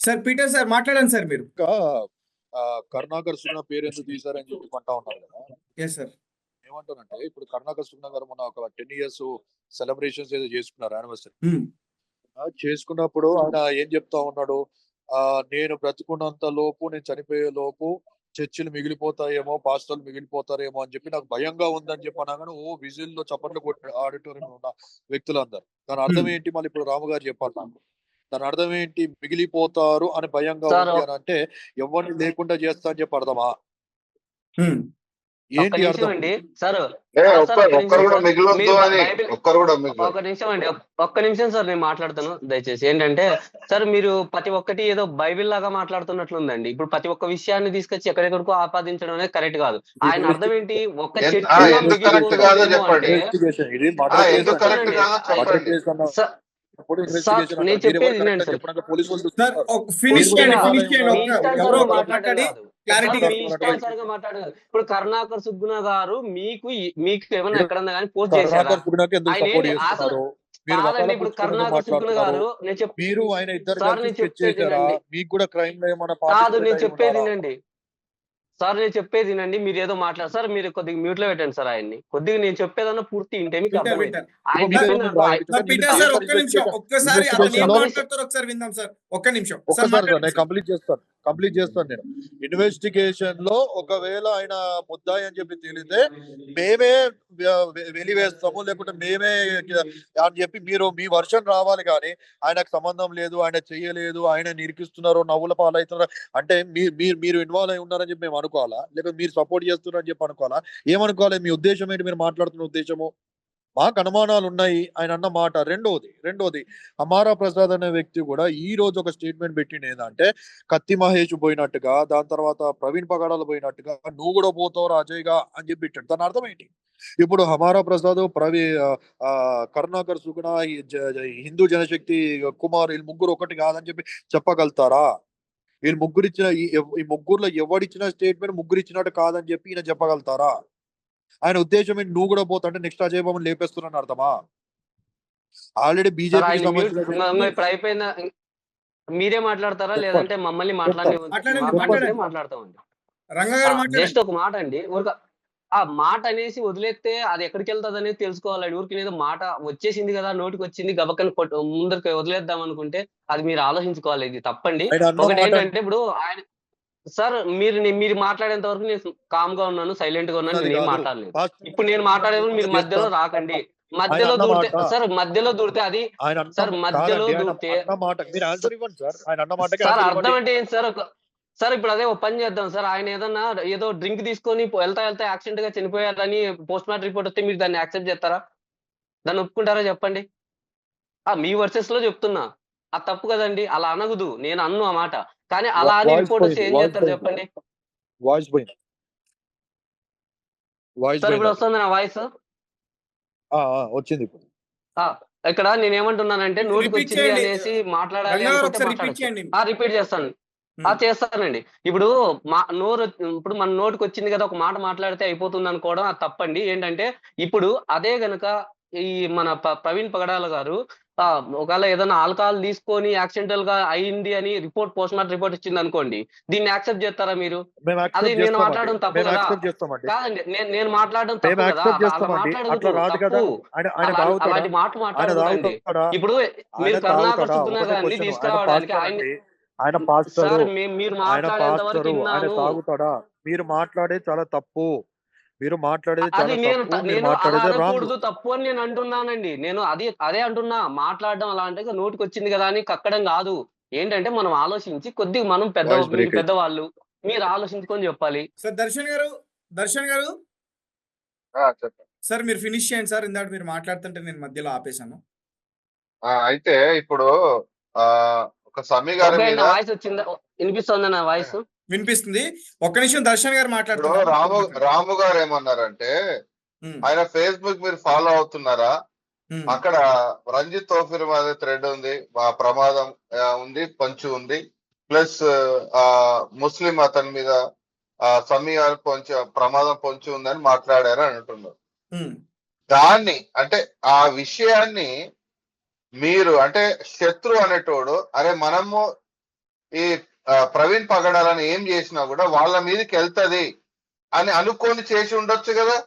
Sir Peter sir మాట్లాడండి sir మీరు. ఇంకా కరుణాకర్ సుగుణ పేరు ఎందుకు తీశారని చెప్పి అంటా ఉన్నారు కదా. Yes sir. ఏమంటానంటే ఇప్పుడు కరుణాకర్ సుగుణ గారు మొన్న ఒక 10 years సెలబ్రేషన్స్ ఏదో చేసుకున్నారు యానివర్సరీ. చేసుకున్నప్పుడు ఆయన ఏం చెప్తా ఉన్నాడు, నేను బ్రతుకున్నంత లోపు, నేను చనిపోయే లోపు చర్చిలు మిగిలిపోతాయేమో, పాస్టర్లు మిగిలిపోతారేమో అని చెప్పి నాకు భయంగా ఉందని చెప్పి అనగానే విజిల్లో చప్పట్లు కొట్టిన ఆడిటోరియం ఉన్న వ్యక్తులందరూ. దాని అర్థం ఏంటి, మళ్ళీ ఇప్పుడు రాము గారు చెప్పాలి నాకు. దాని అర్థం ఏంటి, మిగిలిపోతారు అని భయంగా ఉంది అని అంటే ఎవరిని లేకుండా చేస్తా అని చెప్పి అర్థమా? ఏంటి అర్థం అండి సార్? ఒక్క నిమిషం సార్, నేను మాట్లాడతాను దయచేసి. ఏంటంటే సార్, మీరు ప్రతి ఒక్కటి ఏదో బైబిల్ లాగా మాట్లాడుతున్నట్లుందండి. ఇప్పుడు ప్రతి ఒక్క విషయాన్ని తీసుకొచ్చి ఎక్కడెక్కడికో ఆపాదించడం అనేది కరెక్ట్ కాదు. ఆయన అర్థం ఏంటి? ఒక్క నేను చెప్పేది ఇప్పుడు కరుణాకర్ సుగుణ గారు మీకు ఏమన్నా ఎక్కడన్నా కానీ పోస్ట్ చేశారు. ఇప్పుడు కరుణాకర్ సుగుణ గారు మీరు ఆయన ఇద్దరు కాదు, నేను చెప్పేది వినండి సార్, నేను చెప్పేది వినండి. మీరు ఏదో మాట్లాడారు సార్, మీరు కొద్దిగా మ్యూట్ లో పెట్టండి సార్ ఆయన్ని. కొద్దిగా నేను చెప్పేదన్నా పూర్తి ఇంటే మీకు కంప్లీట్ చేస్తాను నేను. ఇన్వెస్టిగేషన్ లో ఒకవేళ ఆయన ముద్దాయి అని చెప్పి తెలిస్తే మేమే వెలివేస్తాము, లేకుంటే మేమే అని చెప్పి మీరు మీ వర్షన్ రావాలి. కానీ ఆయనకు సంబంధం లేదు, ఆయన చెయ్యలేదు, ఆయన నిరికిస్తున్నారు, నవ్వుల పాలవుతున్నారు అంటే మీరు ఇన్వాల్వ్ అయి ఉన్నారని చెప్పి మేము అనుకోవాలా, లేకపోతే మీరు సపోర్ట్ చేస్తున్నారని చెప్పి అనుకోవాలా? ఏమనుకోవాలి? మీ ఉద్దేశం ఏంటి, మీరు మాట్లాడుతున్న ఉద్దేశము? మాకు అనుమానాలు ఉన్నాయి ఆయన అన్న మాట. రెండోది అమారా ప్రసాద్ అనే వ్యక్తి కూడా ఈ రోజు ఒక స్టేట్మెంట్ పెట్టిండు. ఏంటంటే కత్తి మహేష్ పోయినట్టుగా, దాని తర్వాత ప్రవీణ్ పగడాలు పోయినట్టుగా నువ్వు కూడా పోతావు అజయ్గా అని చెప్పి పెట్టాడు. దాని అర్థం ఏంటి? ఇప్పుడు హమారా ప్రసాద్, కరుణాకర్ సుగుణ, హిందూ జనశక్తి కుమార్, వీళ్ళు ముగ్గురు ఒకటి కాదని చెప్పి చెప్పగలుగుతారా? వీళ్ళు ముగ్గురు ఇచ్చిన ఈ ముగ్గురులో ఎవడిచ్చిన స్టేట్మెంట్ ముగ్గురు ఇచ్చినట్టు కాదని చెప్పి ఈయన చెప్పగలుగుతారా? ఆయన ఉద్దేశం ఏంటి? నువ్వు కూడా పోతుంటే నెక్స్ట్ అజయ్ బాబుని లేపేస్తున్నాను అర్థమా? ఆల్రెడీ బీజేపీ అయిపోయిందా? మీరే మాట్లాడతారా లేదంటే మమ్మల్ని మాట్లాడతామండి? జస్ట్ ఒక మాట అండి, ఆ మాట అనేసి వదిలేస్తే అది ఎక్కడికి వెళ్తుంది అనేది తెలుసుకోవాలి. ఊరికి ఏదో మాట వచ్చేసింది కదా, నోటికి వచ్చింది, గబక్కని ముందరికి వదిలేద్దాం అనుకుంటే అది మీరు ఆలోచించుకోవాలి. ఇది తప్పండి. ఒకటి ఏంటంటే ఇప్పుడు ఆయన సార్, మీరు మాట్లాడేంత వరకు నేను కామ్ గా ఉన్నాను, సైలెంట్ గా ఉన్నాను, నేను ఏం మాట్లాడలేదు. ఇప్పుడు నేను మాట్లాడేది మీరు మధ్యలో రాకండి. మధ్యలో దూరితే సార్, మధ్యలో దూరితే అది సార్, మధ్యలో దూరితే సార్ అర్థం అంటే ఏంటి సార్? సార్ ఇప్పుడు అదే ఒక పని చేద్దాం సార్. ఆయన ఏదో డ్రింక్ తీసుకొని వెళ్తా యాక్సిడెంట్ గా చనిపోయారని పోస్ట్ మార్టం రిపోర్ట్ వస్తే మీరు దాన్ని యాక్సెప్ట్ చేస్తారా? దాన్ని ఒప్పుకుంటారా చెప్పండి? మీ వర్సెస్ లో చెప్తున్నా, అది తప్పు కదండి. అలా అనగుదు, నేను అన్ను ఆ మాట. కానీ అలా అని రిపోర్ట్ వస్తే ఏం చేస్తారు చెప్పండి? సార్ ఇప్పుడు వస్తుంది నా వాయిస్? వచ్చింది. ఇక్కడ నేనేమంటున్నానంటే నోటికి వచ్చింది అనేసి మాట్లాడాలి అనుకుంటే రిపీట్ చేస్తాను. చేస్తానండి. ఇప్పుడు ఇప్పుడు మన నోటికి వచ్చింది కదా, ఒక మాట మాట్లాడితే అయిపోతుంది అనుకోవడం అది తప్పండి. ఏంటంటే ఇప్పుడు అదే గనక ఈ మన ప్రవీణ్ పగడాల గారు ఒకవేళ ఏదైనా ఆల్కహాల్ తీసుకొని యాక్సిడెంటల్ గా అయింది అని పోస్ట్ మార్టం రిపోర్ట్ ఇచ్చింది అనుకోండి, దీన్ని యాక్సెప్ట్ చేస్తారా మీరు? అది నేను మాట్లాడడం తప్పు కదా? కాదండి, నేను మాట్లాడడం తప్పు కదా? అలా మాట్లాడదు తప్పు. అలాంటి మాట మాట్లాడదండి. ఇప్పుడు మీరు కరుణాకర్ సుగుణ గారిని తీసుకురావడానికి మీరు మాట్లాడేది చాలా తప్పు. మీరు మాట్లాడేది తప్పు అని నేను అంటున్నానండి. నేను అదే అంటున్నా. మాట్లాడడం అలా అంటే నోటికి వచ్చింది కదా అని కక్కడం కాదు. ఏంటంటే మనం ఆలోచించి కొద్దిగా మనం పెద్దవాళ్ళు మీరు ఆలోచించుకొని చెప్పాలి. సార్ దర్శన్ గారు సార్ మీరు ఫినిష్ చేయండి సార్. ఇందాక మీరు మాట్లాడుతుంటే నేను మధ్యలో ఆపేశాను. అయితే ఇప్పుడు ఒక సమీ గారి వాయిస్ వచ్చిందా? వినిపిస్తుందా నా వాయిస్? వినిపిస్తుంది. ఒక్క నిమిషం దర్శన్ గారు మాట్లాడుతున్నారు. రాము గారు ఏమన్నారంటే, ఆయన ఫేస్బుక్ మీరు ఫాలో అవుతున్నారా? అక్కడ రంజిత్ తోఫిర్ మీద థ్రెడ్ ఉంది, ప్రమాదం ఉంది, పంచు ఉంది, ప్లస్ ముస్లిం అతని మీద సమీ గారు ప్రమాదం పొంచి ఉందని మాట్లాడారు అని అంటున్నారు. దాన్ని అంటే ఆ విషయాన్ని మీరు అంటే శత్రు అనేటోడు, అరే మనము ఈ ప్రవీణ్ పగడాలని ఏం చేసినా కూడా వాళ్ళ మీదకి వెళ్తది అని అనుకొని చేసి ఉండొచ్చు కదా?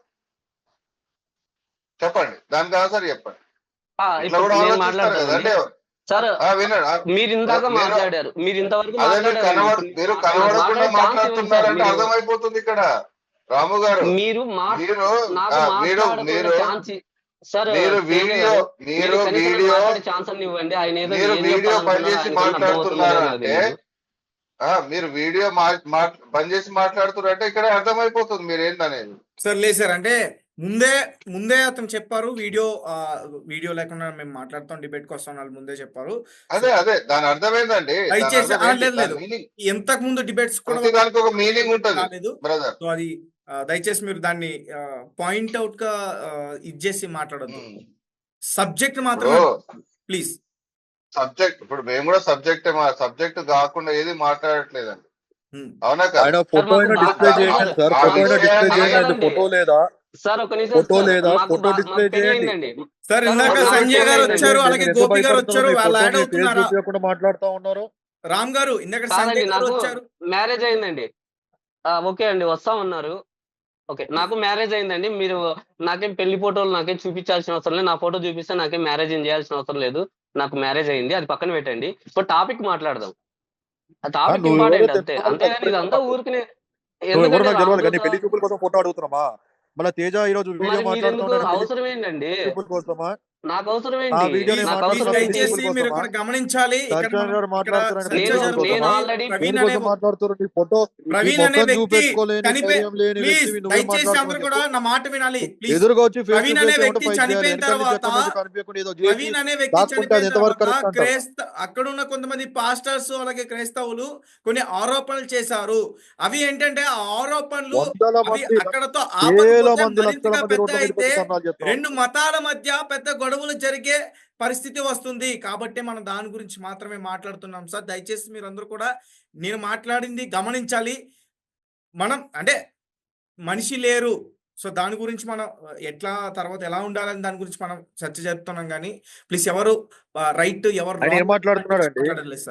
చెప్పండి, దానికి ఆన్సర్ చెప్పండి. ఇట్లా ఇప్పుడు కూడా నేను ఆలోచిస్తారు కదా. అంటే సార్ వినండి, మీరు ఇందాక మాట్లాడారు, మీరు ఇంతవరకు అదే మీరు మాట్లాడారు. మీరు కనబడకుండా మాట్లాడుతున్నారంటే అర్థమైపోతుంది ఇక్కడ. రాము గారు మీరు మీరు నాకు మీరు మీరు ఛాన్స్ సార్, మీరు వీడియో మీరు వీడియో ఛాన్స్ అని ఇవ్వండి. ఆయన ఏదో మీరు ఏం వీడియో చెప్పాలనుకున్నారో పనిచేసి ఆయనకన్నా మాట్లాడుతున్నారు అర్థమవుతుందో అంటే లేదో. మీరు వీడియో బంద్ చేసి మాట్లాడుతున్నారు అంటే ఇక్కడ అర్థమైపోతుంది మీరు ఏందనేది. సార్ లేదు సార్, అంటే ముందే అతను చెప్పారు, వీడియో లేకుండా మేము మాట్లాడతాం, డిబేట్కి వస్తాం వాళ్ళు ముందే చెప్పారు. అదే దాని అర్థమైందండి. దయచేసి లేదు ఎంతకు ముందు డిబేట్స్ కూడా దానికి ఒక మీనింగ్ ఉంటుంది రాలేదు బ్రదర్. సో అది దయచేసి మీరు దాన్ని పాయింట్ అవుట్ గా ఇచ్చేసి మాట్లాడద్దు, సబ్జెక్ట్ మాత్రమే ప్లీజ్. సబ్జెక్ట్ ఇప్పుడు మేము కూడా సబ్జెక్ట్ కాకుండా ఏది మాట్లాడట్లేదండి, అవునా కదా? ఆయన ఫోటో అయినా డిస్ప్లే చేయండి సార్, ఫోటో అయినా డిస్ప్లే చేయండి. ఫోటో లేదా సార్ ఒక నిమిషం, ఫోటో లేదా ఫోటో డిస్ప్లే చేయండి సార్. ఇందాక సంజయ్ గారు వచ్చారు, అలాగే గోపి గారు వచ్చారు, వాళ్ళు యాడ్ అవుతున్నారా? మాట్లాడుతూ ఉన్నారు. రామ్ గారు ఇందాక సంజయ్ గారు వచ్చారు. మ్యారేజ్ అయిందండి. ఓకే అండి, వస్తా ఉన్నారు. ఓకే, నాకు మ్యారేజ్ అయిందండి. మీరు నాకేం పెళ్లి ఫోటోలు నాకేం చూపించాల్సిన అవసరం లేదు. నా ఫోటో చూపిస్తే నాకేం మ్యారేజ్ ఏం చేయాల్సిన అవసరం లేదు. నాకు మ్యారేజ్ అయింది, అది పక్కన పెట్టండి. ఇప్పుడు టాపిక్ మాట్లాడదాం. ఆ టాపిక్ ఇంపార్టెంట్ అంతే, అంతేగాని ఇదంతా ఊరికనే పెళ్లి చూపుల కోసం ఫోటో అడుగుతున్నామా? మళ్ళీ తేజ ఈ రోజు వీడియో మాట్లాడుతున్నాడు, అవసరం ఏంటండి? కోసమా? నాకు అవసరం ఏంటి? దయచేసి మీరు ఇక్కడ గమనించాలి, ప్రవీణ్ అనే వ్యక్తి దయచేసి అందరూ కూడా నా మాట వినాలి. ప్రవీణ్ అనే వ్యక్తి చనిపోయిన తర్వాత అక్కడ ఉన్న కొంతమంది పాస్టర్స్ అలాగే క్రైస్తవులు కొన్ని ఆరోపణలు చేశారు. అవి ఏంటంటే ఆ ఆరోపణలు అక్కడతో పెద్ద అయితే 2 మతాల మధ్య పెద్ద గొడవలు జరిగే పరిస్థితి వస్తుంది. కాబట్టి మనం దాని గురించి మాత్రమే మాట్లాడుతున్నాం సార్. దయచేసి మీరు అందరూ కూడా నేను మాట్లాడింది గమనించాలి. మనం అంటే మనిషి లేరు, సో దాని గురించి మనం ఎట్లా తర్వాత ఎలా ఉండాలని దాని గురించి మనం చర్చ జరుపుతున్నాం. కానీ ప్లీజ్ ఎవరు రైట్ ఎవరు ఏం మాట్లాడుతున్నారండి?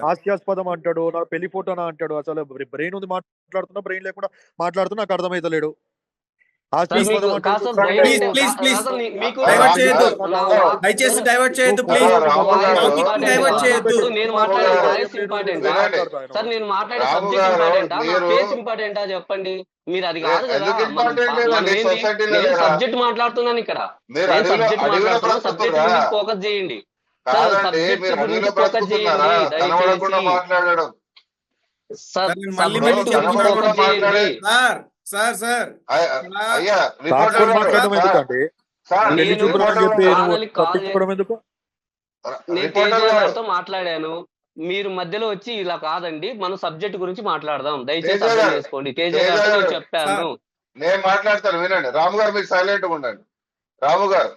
హాస్యాస్పదం అంటాడు, నా పెళ్లి ఫోటోనా అంటాడు. అసలు బ్రెయిన్ ఉంది మాట్లాడుతున్నా, బ్రెయిన్ లేకుండా మాట్లాడుతున్నా నాకు అర్థమైతలేదు. దయచేసి డైవర్ట్ చేయొద్దు ప్లీజ్. డైవర్ట్ చేయొద్దు. నేను మాట్లాడే వాయిస్ ఇంపార్టెంటా సార్? నేను మాట్లాడే సబ్జెక్ట్ ఇంపార్టెంటా, నా ఫేస్ ఇంపార్టెంటా? చెప్పండి. మీరు అది కాదు కదా, నేను సబ్జెక్ట్ మాట్లాడుతున్నాను ఇక్కడ. నేను సబ్జెక్ట్ మాట్లాడుతున్నా, సబ్జెక్ట్ గురించి ఫోకస్ చేయండి సార్. సబ్జెక్ట్ గురించి ఫోకస్ చేయండి దయచేసి సార్. సబ్జెక్ట్ గురించి ఫోకస్ చేయండి సార్. సార్ నేను తేజతో మాట్లాడాను, మీరు మధ్యలో వచ్చి ఇలా కాదండి మనం సబ్జెక్ట్ గురించి మాట్లాడదాం, దయచేసి అర్థం చేసుకోండి. తేజ గారు చెప్పాను, నేను మాట్లాడతాను వినండి. రాము గారు మీరు సైలెంట్ గా ఉండండి. రాము గారు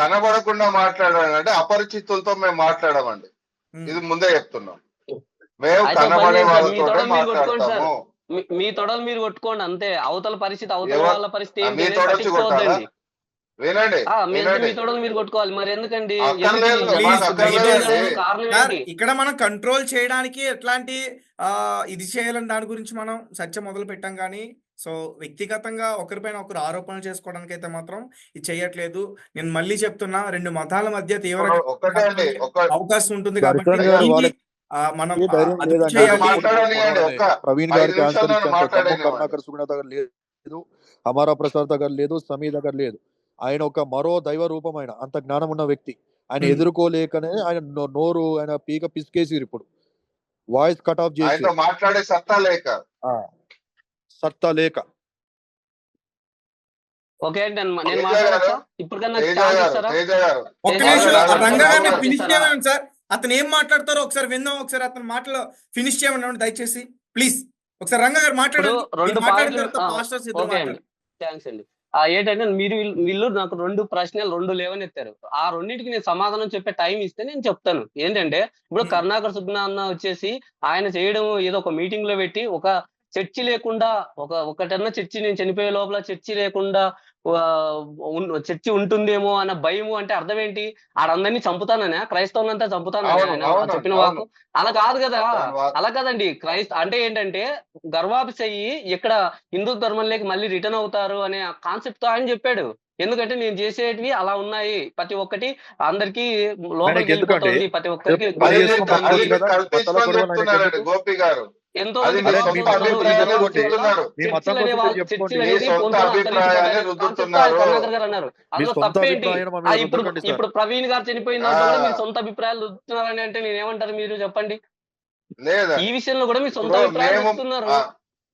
కనబడకుండా మాట్లాడాలంటే అపరిచితులతో మేము మాట్లాడమండి, ఇది ముందే చెప్తున్నాం. మేము కనబడే వాళ్ళతో మాట్లాడతాము. మీ తొడలు మీరు కొట్టుకోండి అంతే. అవతల పరిస్థితి, అవతల వాళ్ళ పరిస్థితి ఏంటి వినండి. మీ తొడలు మీరు కొట్టుకోవాలి. మరి ఎందుకండి? ఇక్కడ మనం కంట్రోల్ చేయడానికి ఎట్లాంటి ఇది చేయాలని దాని గురించి మనం చర్చ మొదలు పెట్టాం. కానీ సో వ్యక్తిగతంగా ఒకరిపైన ఒకరు ఆరోపణలు చేసుకోవడానికి అయితే మాత్రం ఇది చేయట్లేదు. నేను మళ్ళీ చెప్తున్నా, 2 మతాల మధ్య తీవ్ర అవకాశం ఉంటుంది కాబట్టి మనం ప్రవీణ్ గారికి ఆన్సర్ కరుణాకర్ సుగుణ దగ్గర లేదు, అమరా ప్రసాద్ దగ్గర లేదు, సమీ దగ్గర లేదు. ఆయన ఒక మరో దైవ రూపం, ఆయన అంత జ్ఞానం ఉన్న వ్యక్తి. ఆయన ఎదుర్కోలేకనే ఆయన నోరు ఆయన పీక పిసికేసి ఇప్పుడు వాయిస్ కట్ ఆఫ్ చేసి మాట్లాడే సత్తా లేక ఓకే అండి, నేను మాట్లాడచ్చా? ఇప్పటికన్నా సార్ అతను ఏం మాట్లాడతారో ఒకసారి విందాం. ఒకసారి అతను మాటలు ఫినిష్ చేయమని దయచేసి ప్లీజ్. ఒకసారి రంగా గారు మాట్లాడండి. థ్యాంక్స్ అండి. ఏంటంటే వీళ్ళు నాకు 2 ప్రశ్నలు 2 లేవనెత్తారు. ఆ రెండింటికి నేను సమాధానం చెప్పే టైం ఇస్తే నేను చెప్తాను. ఏంటంటే ఇప్పుడు కరుణాకర్ సుగుణ అన్న వచ్చేసి ఆయన చేయడం ఏదో ఒక మీటింగ్ లో పెట్టి ఒక చర్చి లేకుండా ఒకటన్నా చర్చి నేను చనిపోయే లోపల చర్చి లేకుండా చర్చి ఉంటుందేమో అన్న భయము అంటే అర్థం ఏంటి? ఆడందరినీ చంపుతాననే క్రైస్తవులంతా చంపుతాననే అవును ఆయన అవును చెప్పిన అవును వాక్కు? అలా కాదు కదా, దాని వా- అలా కాదండి. అంటే ఏంటంటే గర్వాభిషయి ఇక్కడ హిందూ ధర్మంలోకి మళ్ళీ రిటర్న్ అవుతారు అనే కాన్సెప్ట్ తో ఆయన చెప్పాడు. ఎందుకంటే నేను చేసేటివి అలా ఉన్నాయి, ప్రతి ఒక్కటి అందరికి లోపలికి ఎందుకండి వెళ్ళిపోతుంది, ప్రతి ఒక్కరికి పెళ్లి అది చేసుకొని అది బతకొచ్చు మీరు కదా, మతాల కల్పించుకొని గొడవలు ఆయనకి చెప్తున్నారండి ఎందుకు? గోపి గారు. ఎంతో అది మంది మీ అరే సొంత మీ క్రైస్తవులు మతం ఉన్నారు. గురించి ఈ అభిప్రాయాన్ని గర్వాభిషయి వల్ల రుద్దుతున్నారు. మీ మతం చర్చిలు గురించి అనేవి చెప్పుకోండి. చర్చిలు మీ అనేది సొంత కోల్పోవడం అభిప్రాయాన్ని అంతరించిపోతాయి కాన్సెప్ట్ రుద్దుతున్నారు. కరుణాకర్ గారు అన్నారు. మీ అందులో సొంత తప్పేంటి? అభిప్రాయాన్ని మా మీద ఇప్పుడు రుద్దకండి సార్. ఇప్పుడు ప్రవీణ్ గారు చనిపోయిన ఆ దాంట్లో కూడా మీరు సొంత అభిప్రాయాలు రుద్దుతున్నారని అంటే నేనేమంటారు, మీరు చెప్పండి. ఈ లేదండి. విషయంలో కూడా మీ సొంత ఇప్పుడు అభిప్రాయాలు మేము రుద్దుతున్నారు.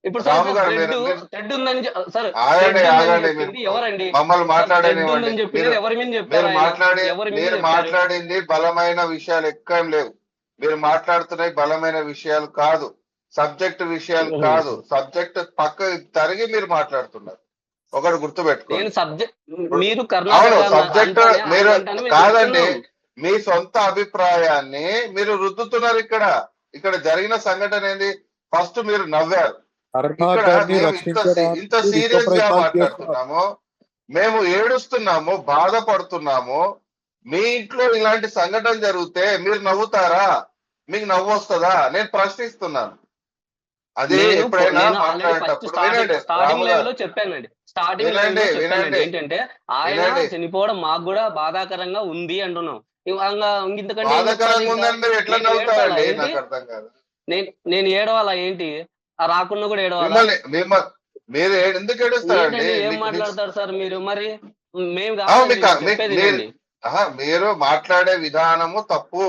ఇప్పుడు రాము గారు థ్రెడ్ ఉందని సార్ ఆగండి థ్రెడ్ ఉందని ఆగండి. చెప్పింది ఎవరండి? మమ్మల్ని సార్ థ్రెడ్ మాట్లాడనివ్వండి. ఉందని మీరు చెప్పినది ఎవరి మీద చెప్పారు? మీరు ఆయన ఎవరి మీద మీరు చెప్పారు? మాట్లాడింది బలమైన విషయాలు ఎక్కం లేవు. మీరు మాట్లాడుతున్నవి బలమైన విషయాలు కాదు, సబ్జెక్ట్ విషయాలు కాదు. సబ్జెక్ట్ పక్క తరిగి మీరు మాట్లాడుతున్నారు. ఒకటి నేను గుర్తుపెట్టుకోండి. సబ్జెక్ట్ మీరు అవును కర్ణాకర్ గారు సబ్జెక్ట్ అంటానే మీరు ఆయన అంటానే మేము కాదండి, చెప్తున్నాం. మీ సొంత అభిప్రాయాన్ని మీరు రుద్దుతున్నారు. ఇక్కడ జరిగిన సంఘటన ఏంది? ఫస్ట్ మీరు నవ్వారు. ఇక్కడ కరుణాకర్ని మేము ఇంత రక్షించడానికి విశ్వ సీరియస్ గా ప్రయత్నాలు చేస్తున్నారు. మాట్లాడుతున్నాము, మేము ఏడుస్తున్నాము, బాధపడుతున్నాము. మీ ఇంట్లో ఇలాంటి సంఘటన జరిగితే మీరు నవ్వుతారా? మీకు నవ్వు వస్తుందా? నేను ప్రశ్నిస్తున్నాను. అదే ఎప్పుడైనా నేను ఆల్రెడీ ఫస్ట్ మాట్లాడేటప్పుడు వినండి స్టార్టింగ్ రాము లెవెల్ గారు, లో చెప్పానండి. స్టార్టింగ్ లెవెల్ వినండి లో చెప్పానండి. వినండి ఏంటంటే ఆయన వినండి. చనిపోవడం మాకు కూడా బాధాకరంగా ఉంది అంటున్నాం. ఇంతకంటే ఏం చెప్పాలి? బాధాకరంగా ఇంకా ఉందని మీరు ఎట్లా నేను ఏడవాలా నవ్వుతారండి? ఏంటి? నాకు అర్థం కాదు. నేను ఏడవాలా ఏంటి? రాకున్నా కూడా ఏడవాలా మిమ్మల్ని మీరు ఎందుకు ఏడుస్తారండి? ఏంటండి? ఏం మీకు మాట్లాడతారు సార్ మీరు? మరి మేము ఆ, కాదండి, మీకు నేను చెప్పేది వినండి. మీరు మాట్లాడే విధానము తప్పు.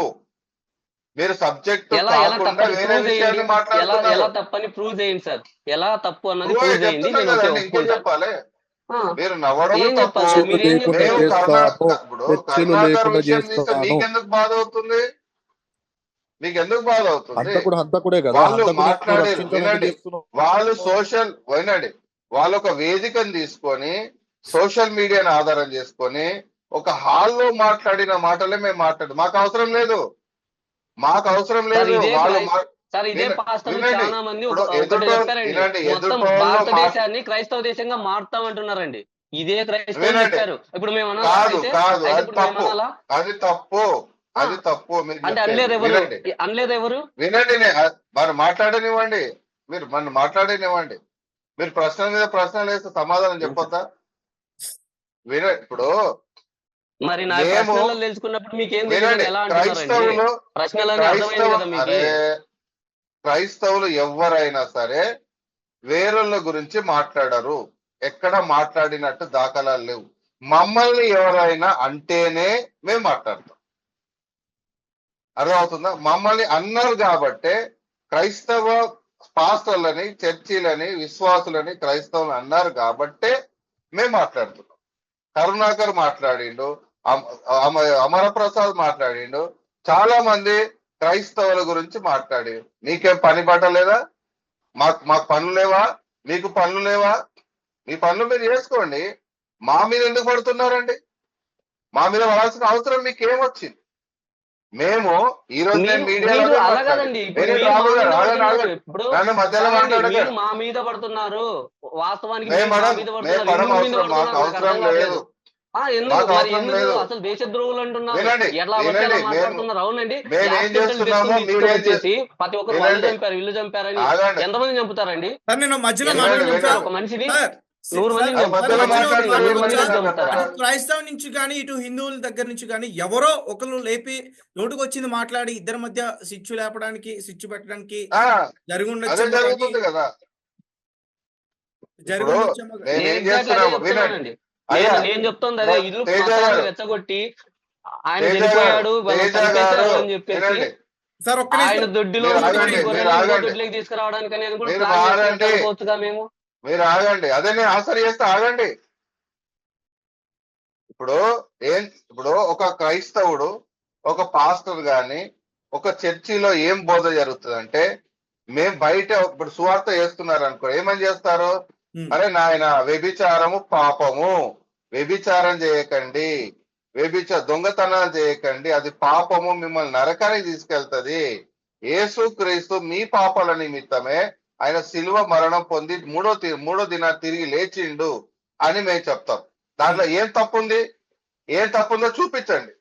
మీరు సబ్జెక్ట్ ఎలా కాకుండా తప్పని వేరే ప్రూవ్ చేయండి. విషయాన్ని మాట్లాడుతున్నారు. ఎలా తప్పని ప్రూవ్ చేయండి సార్. ఎలా తప్పు అన్నది నువ్వే ప్రూవ్ చేయండి, చెప్తున్నా నేను ఓకే కదండి, ఇంకేం ఒప్పుకుంటా. చెప్పాలి? ఆ, మీరు నవ్వడం ఏం తప్పు. చెప్పాలి? చర్చలు మీరేం లేకుండా మేము చెప్తారు? చేస్తాను, ఇప్పుడు చర్చలు కరుణాకర్ లేకుండా విషయం తీస్తే చేస్తాను. మీకెందుకు బాధ అవుతుంది? మీకెందుకు బాధ అవుతుంది? హంతకుడే కదా, వాళ్ళు హంతకుని మాట్లాడారు. రక్షించాలని వినండి, చేస్తున్నాం. వాళ్ళు వినండి, వాళ్ళు ఒక వేదికను తీసుకొని సోషల్ మీడియాను ఆధారం చేసుకొని ఒక హాల్లో మాట్లాడిన మాటలే మేము మాకు అవసరం లేదు. సార్ ఇదే వాళ్ళు సార్ ఇదే పాస్టర్లు వినండి, చాలా మంది ఇప్పుడు ఒకటి చెప్పారండి. వినండి, మొత్తం భారతదేశాన్ని క్రైస్తవ దేశంగా మారుతామంటున్నారండి. ఇదే క్రైస్తవులు వినండి. చెప్పారు. ఇప్పుడు మేము కాదు కాదు, అది ఇప్పుడు మేము తప్పు, అనాలా? అది తప్పు, అది తప్పు. మీరు అంటే చెప్పేది అనలేదు ఎవరు? వినండి. మరి మాట్లాడనివ్వండి, మీరు మన మాట్లాడనివ్వండి. మీరు ప్రశ్న మీద ప్రశ్నలు వేస్తే సమాధానం చెప్పొద్దా? ఇప్పుడు మరి నా మేము ప్రశ్నలు తెలుసుకున్నప్పుడు మీకేం వినండి, తెలియదు ఎలా అంటున్నారండి? క్రైస్తవులు ప్రశ్నలని అర్థమైంది కదా మీకు. అరే క్రైస్తవులు ఎవరైనా సరే వేరొళ్ళ గురించి మాట్లాడరు. ఎక్కడ మాట్లాడినట్టు దాఖలాలు లేవు. మమ్మల్ని ఎవరైనా అంటేనే మేము మాట్లాడతాం. అర్థమవుతుందా? మమ్మల్ని అన్నారు కాబట్టే క్రైస్తవ పాస్టర్లని, చర్చిలని, విశ్వాసులని క్రైస్తవులు అన్నారు కాబట్టే మేము మాట్లాడుతున్నాం. కరుణాకర్ మాట్లాడిండు, అమరప్రసాద్ మాట్లాడిండు, చాలా మంది క్రైస్తవుల గురించి మాట్లాడి. మీకేం పని పట్టలేదా? మాకు పనులు లేవా? మీకు పనులు లేవా? మీ పనులు మీరు చేసుకోండి. మా మీద ఎందుకు పడుతున్నారండి? మా మీద పడాల్సిన అవసరం మీకేం వచ్చింది? మేము ఈ రోజు నేను మీడియాలో అలాగదండి. నన్ను మధ్యలో మీరు మా మీద పడుతున్నారు. వాస్తవానికి మాకు అవసరం లేదు. అసలు దేశద్రోహులు అంటున్నారు. వినండి, ఎట్లా మాట్లాడుతున్నారు? అవునండి, మేమేం చేస్తున్నాము? వచ్చేసి ప్రతి ఒక్కరు వాళ్ళు చంపారు, వీళ్ళు చంపారని ఎంతమంది చంపుతారండి? నేను మధ్యలో ఒక మనిషిని 100 మంది చంపుతారా? క్రైస్తవ నుంచి కానీ ఇటు హిందువుల దగ్గర నుంచి కానీ ఎవరో ఒకరు లేపి నోటుకు వచ్చింది మాట్లాడి ఇద్దరి మధ్య సిచ్చు లేపడానికి, సిచ్చు పెట్టడానికి జరిగి జరుగుతుంది కదా. నేను చెప్తుంది అదే. ఇల్లు రెచ్చగొట్టి ఆయన చనిపోయాడు అని చెప్పేసి ఆయన దొడ్డిలో దొడ్లోకి తీసుకురావడానికి అనేది కూడా మేము. మీరు ఆగండి, అదే నేను ఆన్సర్ చేస్తే ఆగండి. ఇప్పుడు ఒక క్రైస్తవుడు, ఒక పాస్టర్ గాని, ఒక చర్చిలో ఏం బోధ జరుగుతుందంటే, మేము బయట ఇప్పుడు సువార్త చేస్తున్నారు అనుకో, ఏమని చేస్తారు? అరే నాయన, వ్యభిచారము పాపము, వ్యభిచారం చేయకండి, దొంగతనాలు చేయకండి, అది పాపము, మిమ్మల్ని నరకానికి తీసుకెళ్తది. యేసుక్రీస్తు మీ పాపాల నిమిత్తమే ఆయన శిలువ మరణం పొంది మూడో దిన తిరిగి లేచిండు అని మేము చెప్తాం. దాంట్లో ఏం తప్పుంది? ఏం తప్పుందో చూపించండి.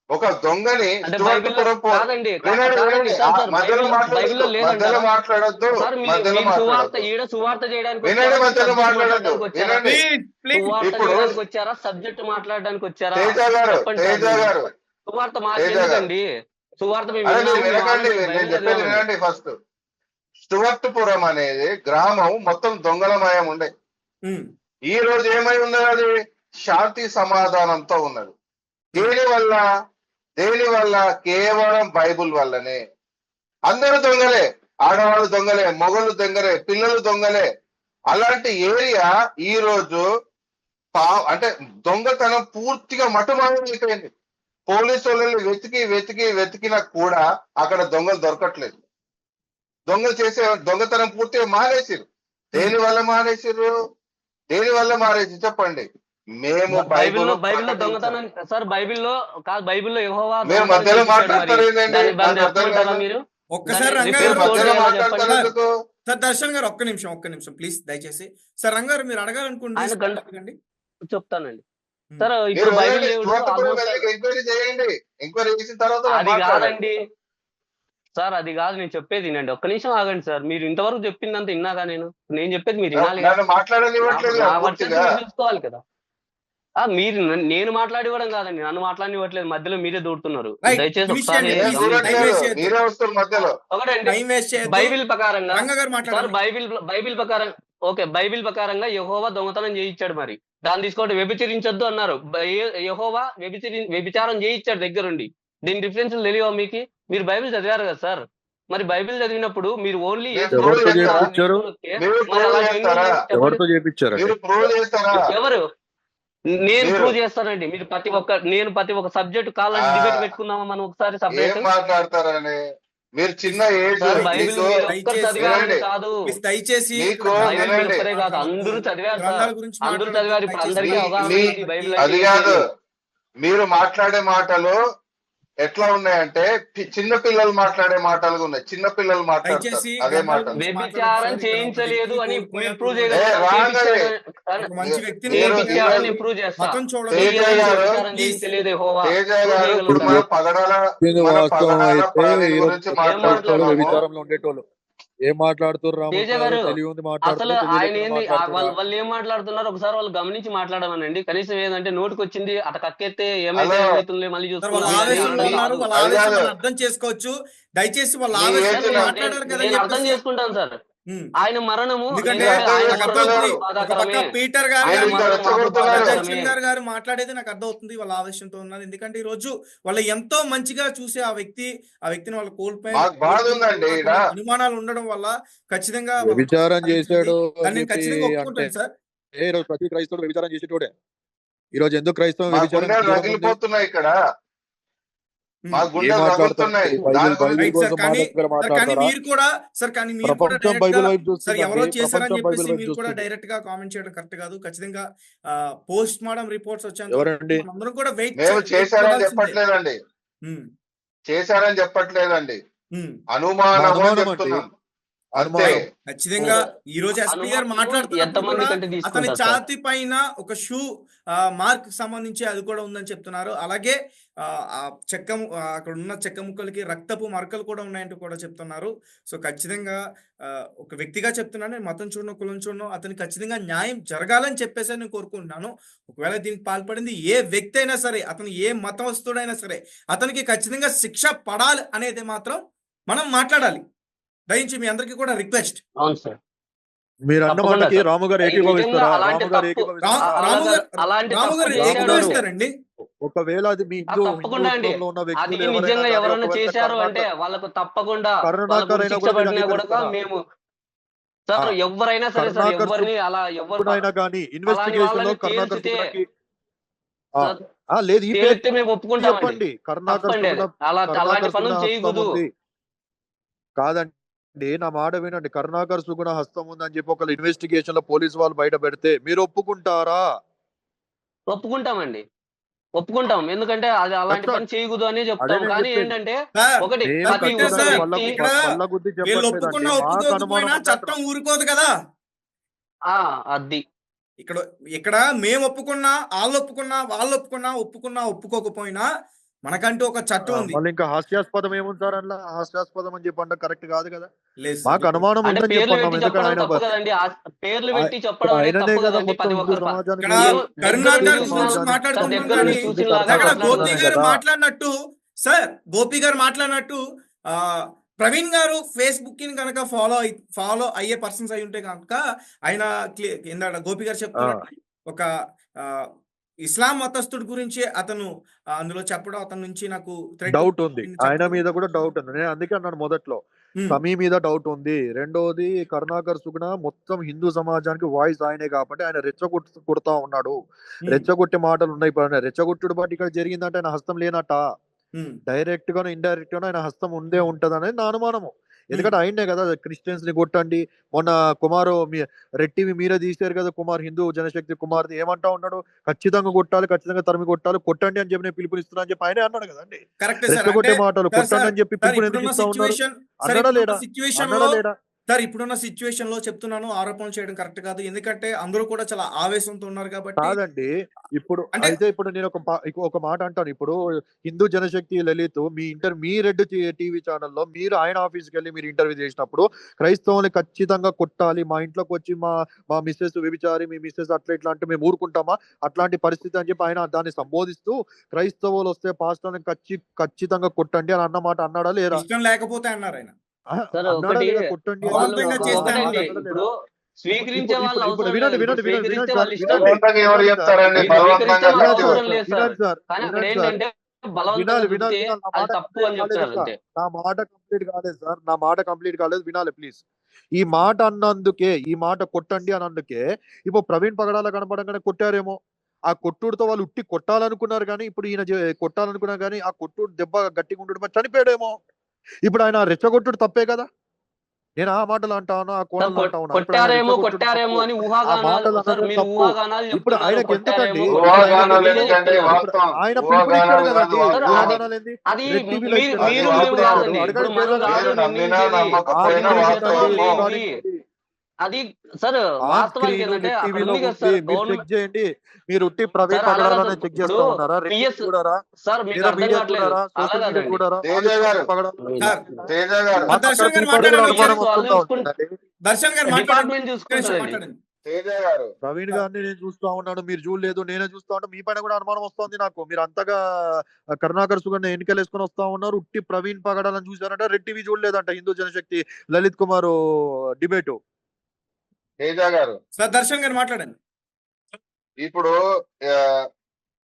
ఒక దొంగని అంటే స్టువర్ట్ బైబిల్లో పురం కాదండి వినండి. సార్, సార్, మధ్యలో బైబిల్లో లేదంటారా? మాట్లాడొద్దు. సార్ మధ్యలో మీరు సువార్త మాట్లాడొద్దు. ఈడ సువార్త చేయడానికి వినండి, వచ్చారా? మధ్యలో సబ్జెక్ట్ మాట్లాడొద్దు. మాట్లాడడానికి వచ్చారా? వినండి. సువార్త ఇప్పుడు చేయడానికి వచ్చారా? సబ్జెక్ట్ మాట్లాడడానికి వచ్చారా? తేజ గారు, చెప్పండి తేజ సార్. గారు, సువార్త మాకు తేజ గారు, ఎందుకండి? సువార్త మేము అరే మీరు విన్నాము, మేము వినకండి, ఆల్రెడీ నేను బైబిల్ చెప్పేది చదివామండి. వినండి. ఫస్ట్ స్టువర్ట్ పురం అనేది గ్రామం మొత్తం దొంగలమయం ఉండే. ఈ రోజు ఏమై ఉన్నది? అది శాంతి సమాధానంతో ఉన్నది. దేని వల్ల? కేవలం బైబుల్ వల్లనే. అందరూ దొంగలే, ఆడవాళ్ళు దొంగలే, మొగలు దొంగలే, పిల్లలు దొంగలే. అలాంటి ఏరియా ఈ రోజు అంటే దొంగతనం పూర్తిగా మటుమాయమైపోయింది. పోలీసు వాళ్ళని వెతికినా కూడా అక్కడ దొంగలు దొరకట్లేదు. దొంగతనం పూర్తిగా మానేసిరు. దేని వల్ల మానేసి చెప్పండి. మేము బైబిల్లో దొంగతనం సార్, బైబిల్లో యెహోవా మేము మధ్యలో మాట్లాడతారేంటండి? మీరు ఒక్కసారి దాన్ని రంగారు రిపీట్ మధ్యలో చేయాలో మాట్లాడతారు ఎందుకు? సార్ దర్శన్ గారు ఒక్క నిమిషం ప్లీజ్ దయచేసి. సార్ రంగారు మీరు అడగాలనుకుంటే ఆయన అడగండి. చెప్తానండి సార్. మీరు ఇప్పుడు బైబిల్ ఎంక్వైరీ చేయండి. ఎంక్వైరీ చేసిన తర్వాత అది మాట్లాడండి. కాదండి సార్, అది కాదు నేను చెప్పేది వినండి. ఒక్క నిమిషం ఆగండి సార్. మీరు ఇంతవరకు చెప్పిందంతా విన్నాగా నేను చెప్పేది మీరు వినాలి. నన్ను మాట్లాడనివ్వట్లేదు నా పూర్తిగా. వర్షన్ మీరు చూసుకోవాలి కదా. మీరు నేను మాట్లాడివ్వడం కాదండి, నన్ను మాట్లాడివ్వట్లేదు. మధ్యలో మీరే దూడుతున్నారు. Right. దయచేసి Finish ఒకసారి చేయండి. ఏం Please. చూడట్లేదు, మీరే వస్తారు మధ్యలో. ఒకటండి, టైం వేస్ట్ చేయొద్దు. బైబిల్ ప్రకారంగా రంగ గారు సార్, మాట్లాడండి. బైబిల్ ప్రకారం ఓకే, బైబిల్ ప్రకారంగా యెహోవా దొంగతనం చేయించాడు. మరి దాన్ని తీసుకోండి, వ్యభిచరించొద్దు అన్నారు. యెహోవా వ్యభిచారం చేయించాడు దగ్గరుండి. దీని డిఫరెన్స్ తెలియవా మీకు? మీరు బైబిల్ చదివారు కదా సార్. మరి బైబిల్ చదివినప్పుడు మీరు ఓన్లీ ఎవరితో చేయించారు? ఎవరితో చేయించారు? మీరు ప్రూవ్ చేస్తారా? ఎవరు? నేను ప్రూవ్ చేస్తానండి. మీరు ప్రతి ఒక్క సబ్జెక్ట్ కావాలంటే డిబేట్ పెట్టుకుందామా మనం ఒకసారి ఏం సపరేట్. మాట్లాడతారని? మీరు చిన్న ఏజ్ బైబిల్ మీరు ఒక్కరు చదివారని కాదు, దయచేసి బైబిల్ మీరు ఒక్కరే కాదు, అందరూ చదివారు సార్. అందరూ చదివారు. ఇప్పుడు అందరికీ అవగాహన ఉంది బైబిల్ అది కాదు. మీరు మాట్లాడే మాటలు ఎట్లా ఉన్నాయంటే చిన్న పిల్లలు మాట్లాడే మాటలు ఉన్నాయి. చిన్న పిల్లలు మాట్లాడతారు అదే మాటలు. వ్యభిచారం చేయించలేదు అని మీరు ప్రూవ్ మంచి వ్యక్తిని చేయగలరు. ప్రూవ్ చేస్తా. చేయించలేదు యెహోవా. పగడాల గురించి మాట్లాడుతున్నాము. వ్యభిచారంలో ఉండేటోళ్ళు ఏం మాట్లాడుతున్నారు? తేజ గారు, అసలు ఆయన ఏంది వాళ్ళు ఏం మాట్లాడుతున్నారు ఒకసారి వాళ్ళు గమనించి మాట్లాడమనండి. కనీసం ఏదంటే నోటికి వచ్చింది అత కక్కెత్తే ఏమైతే ఏమవుతుంది మళ్ళీ అర్థం చేసుకోవచ్చు. దయచేసి వాళ్ళ ఆవేశం నేను అర్థం చేసుకుంటాను సార్. ఆయన మరణము పీటర్ గారు మాట్లాడేది నాకు అర్థం అవుతుంది. వాళ్ళ ఆవేశంతో ఉన్నారు. ఎందుకంటే ఈ రోజు వాళ్ళు ఎంతో మంచిగా చూసే ఆ వ్యక్తిని వాళ్ళు కోల్పోయి అనుమానాలు ఉండడం వల్ల ఖచ్చితంగా విచారం చేశాడు. ఖచ్చితంగా ఒప్పుకుంటాను సార్. ప్రతి క్రైస్తవుడు విచారం చేసేటోడే. ఈ రోజు ఎందుకు క్రైస్తవం రగిలిపోతున్నాయి ఇక్కడ? ప్రపంచం బైబిల్ వైపు చూస్తుంది. ఎవరో చేశారని చెప్పేసి మీరు కూడా డైరెక్ట్ గా కామెంట్ చేయడం కరెక్ట్ కాదు. ఖచ్చితంగా పోస్ట్ మార్టం రిపోర్ట్స్ వచ్చాయి. అందరం కూడా వెయిట్ చేశారని చెప్పట్లేదండి. అనుమానం చెప్తున్నాం. ఖచ్చితంగా ఈ రోజు ఎస్పీ గారు మాట్లాడుతున్నారు. అతని ఛాతీ పైన ఒక షూ మార్క్ సంబంధించి అది కూడా ఉందని చెప్తున్నారు. అలాగే అక్కడ ఉన్న చెక్క ముక్కలకి రక్తపు మరకలు కూడా ఉన్నాయంటూ కూడా చెప్తున్నారు. సో ఖచ్చితంగా ఒక వ్యక్తిగా చెప్తున్నాను, నేను మతం చూడను, కులం చూడను, అతనికి ఖచ్చితంగా న్యాయం జరగాలని చెప్పేసి నేను కోరుకుంటున్నాను. ఒకవేళ దీనికి పాల్పడింది ఏ వ్యక్తి అయినా సరే, అతను ఏ మతస్థుడైనా సరే, అతనికి ఖచ్చితంగా శిక్ష పడాలి అనేది మాత్రం మనం మాట్లాడాలి. దయించి మీ అందరికీ కూడా రిక్వెస్ట్. అవును సార్. మీరు అన్న మాటకి రాము గారు ఏకీభవిస్తారా? ఏకీభవిస్తారండి. ఒకవేళ అది మీ తప్పకుండా అండి. అది నిజంగా ఎవరైనా చేశారు అంటే వాళ్ళకు తప్పకుండా శిక్ష పడినా కూడా మేము సార్ ఎవరైనా సరే సార్, ఎవరిని అలా ఎవరైనా కానీ ఇన్వెస్టిగేషన్ లో కరుణాకర్ లేదు మేము ఒప్పుకుంటామండి. అలాంటి పనులు చేయకూడదు. కాదండి, నా మాట వినండి. కరుణాకర్ సుగుణ హస్తం ఉందని చెప్పి ఒక ఇన్వెస్టిగేషన్ లో పోలీసు వాళ్ళు బయట పెడితే మీరు ఒప్పుకుంటారా? ఒప్పుకుంటామండి. ఒప్పుకుంటాం. ఎందుకంటే అది అలాంటి చెప్తాను. పని చేయకూడదు అనే అదే చెప్తాం. నేను కానీ చెప్పేది. ఏంటంటే సార్ ఒకటి నేను ప్రతి కరెక్టే ఒక్క సార్. వ్యక్తి ఇక్కడ బల్ల గుద్ది వీళ్ళు చెప్పట్లేదండి. ఒప్పుకున్నా మాకు అనుమానం ఒప్పుకోకపోయినా ఉంది అంటున్నా. చట్టం ఊరుకోదు కదా. అది ఇక్కడ ఇక్కడ మేము ఒప్పుకున్నా, వాళ్ళు ఒప్పుకోకపోయినా మనకంటూ ఒక చట్టం ఉంది. మళ్ళీ ఇంకా హాస్యాస్పదం ఏముంది సార్ అందులో? హాస్యాస్పదం అని చెప్పండి కరెక్ట్ కాదు కదా. లేదు సార్. మాకు అనుమానం అంటే ఉందని పేర్లు చెప్పన్నాం. పెట్టి ఎందుకంటే చెప్పడం ఆయన తప్పు కదండి. పేర్లు పెట్టి చెప్పడం అనేది ఆయననే తప్పు కదా కదండి. మొత్తం ప్రతి హిందూ ఒక్కరు సమాజానికి ఇక్కడ ఏం కరుణాకర్ దగ్గర గురించి చూసిన మాట్లాడుకుంటున్నాం దగ్గర కానీ నుంచి చూసిన లాగా అక్కడ మాట్లాడతారు గోపి కదండి. గారు మాట్లాడినట్టు సార్, గోపి గారు మాట్లాడినట్టు ఆ ప్రవీణ్ గారు ఫేస్బుక్ ని కనుక ఫాలో అయ్యే పర్సన్స్ అయి ఉంటే కనుక ఆయన ఇందాక గోపి గారు చెప్తున్నట్టు ఒక ఆ, ఇస్లాం మతస్థుడి గురించి అతను అందులో చెప్పడం అతని నుంచి నాకు డౌట్ ఉంది. ఆయన మీద కూడా డౌట్ ఉంది. నేను అందుకే అన్నాను మొదట్లో సమీ మీద డౌట్ ఉంది. రెండోది కరుణాకర్ సుగుణ మొత్తం హిందూ సమాజానికి వాయిస్ ఆయనే కాబట్టి ఆయన కొడతా ఉన్నాడు. రెచ్చగొట్టే మాటలు ఉన్నాయి. ఇప్పుడు ఆయన రెచ్చగొట్టుడు బట్టి ఇక్కడ జరిగిందంటే ఆయన హస్తం లేనట. డైరెక్ట్ గాను ఇండైరెక్ట్ గాను ఆయన హస్తం ఉందే ఉంటది అనేది నా అనుమానము. ఎందుకంటే ఆయనే కదా క్రిస్టియన్స్ ని కొట్టండి. మొన్న కుమారు రెడ్ టీవీ మీరే తీశారు కదా, కుమార్ హిందూ జనశక్తి కుమార్ ఏమంటా ఉన్నాడు, ఖచ్చితంగా కొట్టాలి, ఖచ్చితంగా తరిమి కొట్టండి అని చెప్పి నేను పిలుపునిస్తున్నా అని చెప్పి ఆయనే అన్నాడు కదండి. రెచ్చగొట్టే మాటలు కొట్టండి అని చెప్పి పిలుపుని ఎందుకు ఇస్తా ఉన్నారు? అన్నాడా లేడా? సార్ ఇప్పుడున్న సిచ్యువేషన్ లో చెప్తున్నాను, ఆరోపణలు చేయడం కరెక్ట్ కాదు. ఎందుకంటే అందరూ కూడా చాలా ఆవేశంతో ఉన్నారు కాబట్టి. కాదండి, ఇప్పుడు అయితే ఇప్పుడు నేను ఒక మాట అంటాను. ఇప్పుడు హిందూ జనశక్తి లలిత్ మీ రెడ్ టీవీ ఛానల్లో మీరు ఆయన ఆఫీస్కి వెళ్ళి మీరు ఇంటర్వ్యూ చేసినప్పుడు క్రైస్తవుని ఖచ్చితంగా కొట్టాలి, మా ఇంట్లోకి వచ్చి మా మిస్సెస్ వ్యభిచారి, మీ మిస్సెస్ అట్లా ఇట్లా అంటే మేము ఊరుకుంటామా, అట్లాంటి పరిస్థితి అని చెప్పి ఆయన దాన్ని సంబోధిస్తూ క్రైస్తవులు వస్తే పాస్టర్ని ఖచ్చితంగా కొట్టండి అని అన్నమాట అన్నాడా లేదా? ఇష్టం లేకపోతే అన్నారు ఆయన. కొట్టండి ఇప్పుడు స్వీకరించే వాళ్ళు అవసరం వినండి లేదు. వినండి వినండి స్వీకరిస్తే వాళ్ళు ఇష్టం. బలవంతంగా ఎవరు చెప్తారండి? బలవంతంగా స్వీకరిస్తే కాదు. అవసరం లేదు సార్. వినండి సార్ కానీ అక్కడ వినండి సార్ ఏంటంటే బలవంతంగా చెప్తే అది తప్పు అని చెప్తున్నారు అంతే. నా మాట కంప్లీట్ కాలేదు సార్, నా మాట కంప్లీట్ కాలేదు, వినాలి ప్లీజ్. ఈ మాట అన్నందుకే, ఈ మాట కొట్టండి అన్నందుకే ఇప్పుడు ప్రవీణ్ పగడాల కనపడంగానే కొట్టారేమో. ఆ కొట్టుడితో వాళ్ళు ఉట్టి కొట్టాలనుకున్నారు కానీ ఇప్పుడు ఈయన కొట్టాలనుకున్నారు కానీ ఆ కొట్టుడు దెబ్బ గట్టిగా ఉండడం చనిపోయాడేమో. ఇప్పుడు ఆయన రెచ్చగొట్టుడు తప్పే కదా. నేను ఆ మాటలు అంటాను, ఆ కోణంలో అంటాను. కొట్టారేమో అని ఊహాగానాలు. ఇప్పుడు ఆయనకి ఎందుకండి, ఆయన పిలుపునిచ్చాడు కదండి. ఊహాగానాలు ఏంది? అది రెడ్ టీవీలో మీరు ఇచ్చాడు. మీరు అడగండి నమ్మినా జయరాజ్ గారు. నమ్మకపోయినా వాస్తవము. అది సార్ వాస్తవానికి ఏంటంటే అక్కడ ఉంది కదా సార్ చెక్ చేయండి. మీరు ఉట్టి ప్రవీణ్ పగడాలని చెక్ చేస్తా ఉన్నారా? సార్ మీకు అర్థం కావట్లేదు. అలా కాదండి డిపార్ట్మెంట్ చూసుకుంటారండి. ప్రవీణ్ గారిని నేను చూస్తా ఉన్నాను, మీరు చూడలేదు, నేనే చూస్తా ఉన్నాను. మీ పైన కూడా అనుమానం వస్తుంది నాకు. మీరు అంతగా కరుణాకర్ సుగన్ ఎన్నికలు వేసుకొని వస్తా ఉన్నారు. ఉట్టి ప్రవీణ్ పగడాలని చూసారంట, రెడ్ టీవీ చూడలేదంట. హిందూ జనశక్తి లలిత్ కుమార్ డిబేటు. దర్శన్ గారు మాట్లాడండి. ఇప్పుడు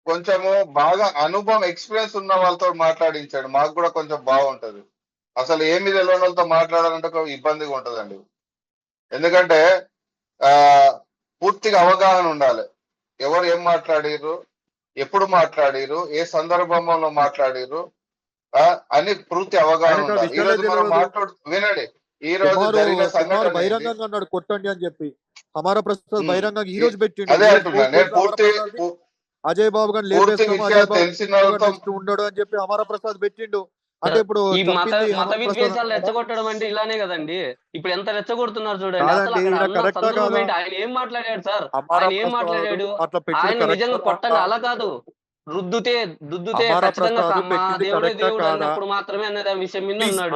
కొంచెము బాగా అనుభవం ఎక్స్పీరియన్స్ ఉన్న వాళ్ళతో మాట్లాడించాడు, మాకు కూడా కొంచెం బాగుంటది. అసలు ఏమి తెలియని వాళ్ళతో మాట్లాడాలంటే ఒక ఇబ్బందిగా ఉంటదండి. ఎందుకంటే పూర్తిగా అవగాహన ఉండాలి. ఎవరు ఏం మాట్లాడిర్రు, ఎప్పుడు మాట్లాడిర్రు, ఏ సందర్భంలో మాట్లాడిర్రు అని పూర్తి అవగాహన ఉండాలి. ఈ రోజు మనం వినండి, ఈ రోజు జరిగిన సంఘటన బహిరంగంగా అన్నాడు కొట్టండి అని చెప్పి. అమర ప్రసాద్ బహిరంగంగా ఈ రోజు పెట్టిండు. అదే అంటున్నా నేను. పూర్తి అజయ్ బాబు గారిని ఉండడు అని చెప్పి అమర ప్రసాద్ పెట్టిండు. అంటే ఇప్పుడు ఈ మత విద్వేషాలు రెచ్చగొట్టడం అంటే ఇలానే కదండి. ఇప్పుడు ఎంత రెచ్చగొడుతున్నారు చూడండి. ఆయన ఏం మాట్లాడాడు సార్? ఆయన ఏం మాట్లాడాడు? ఆయన నిజంగా కొట్టండి అలా కాదు, రుద్దుతే ఖచ్చితంగా మా దేవుడే దేవుడు అన్నప్పుడు మాత్రమే అనే విషయం మీద ఉన్నాడు.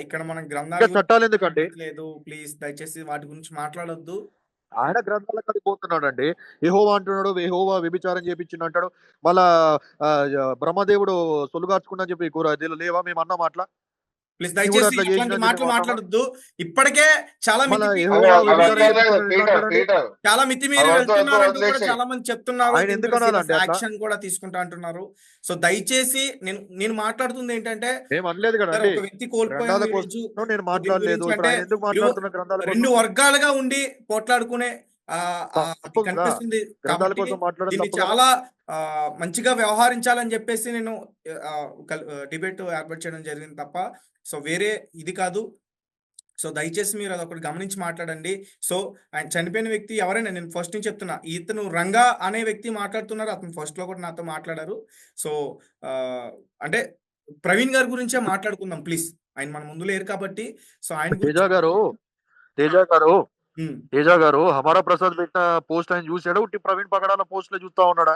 ఇక్కడ మనం గ్రంథాలు చట్టాలు ఎందుకండి లేదు, ప్లీజ్ దయచేసి వాటి గురించి మాట్లాడొద్దు. ఆయన గ్రంథాల కాడికి పోతున్నాడు అండి. యెహోవా అంటున్నాడు, యెహోవా వ్యభిచారం చేపించిండు అంటాడు. మళ్ళా బ్రహ్మదేవుడు సొల్లుగార్చుకున్నా చెప్పి లేవా మేము అన్నాం అట్లా. ప్లీజ్ దయచేసి ఇట్లాంటి మాటలు మాట్లాడొద్దు. ఇప్పటికే చాలా మితిమీరి వెళ్తున్నారంటూ కూడా చాలా మంది చెప్తున్నారు, యాక్షన్ కూడా తీసుకుంటా అంటున్నారు. సో దయచేసి నేను మాట్లాడుతుంది ఏంటంటే, ఒక వ్యక్తి కోల్పోయిన రెండు వర్గాలుగా ఉండి పోట్లాడుకునే కనిపిస్తుంది. దీన్ని చాలా మంచిగా వ్యవహరించాలని చెప్పేసి నేను డిబేట్ ఏర్పాటు చేయడం జరిగింది తప్ప సో వేరే ఇది కాదు. సో దయచేసి మీరు అదొకటి గమనించి మాట్లాడండి. సో ఆయన చనిపోయిన వ్యక్తి ఎవరైనా, నేను ఫస్ట్ నుంచి చెప్తున్నా, ఇతను రంగా అనే వ్యక్తి మాట్లాడుతున్నారు. అతను ఫస్ట్‌లో కూడా నాతో మాట్లాడారు. సో అంటే ప్రవీణ్ గారి గురించే మాట్లాడుకుందాం ప్లీజ్. ఆయన మన ముందు లేరు కాబట్టి. సో ఆయన తేజ గురించి గారు తేజ గారు హ్మ్. తేజ గారు హమారా ప్రసాద్ పెట్టిన పోస్ట్ ఆయన చూసాడు, ఉట్టి ప్రవీణ్ పగడాల పోస్టులు చూస్తా ఉన్నాడా?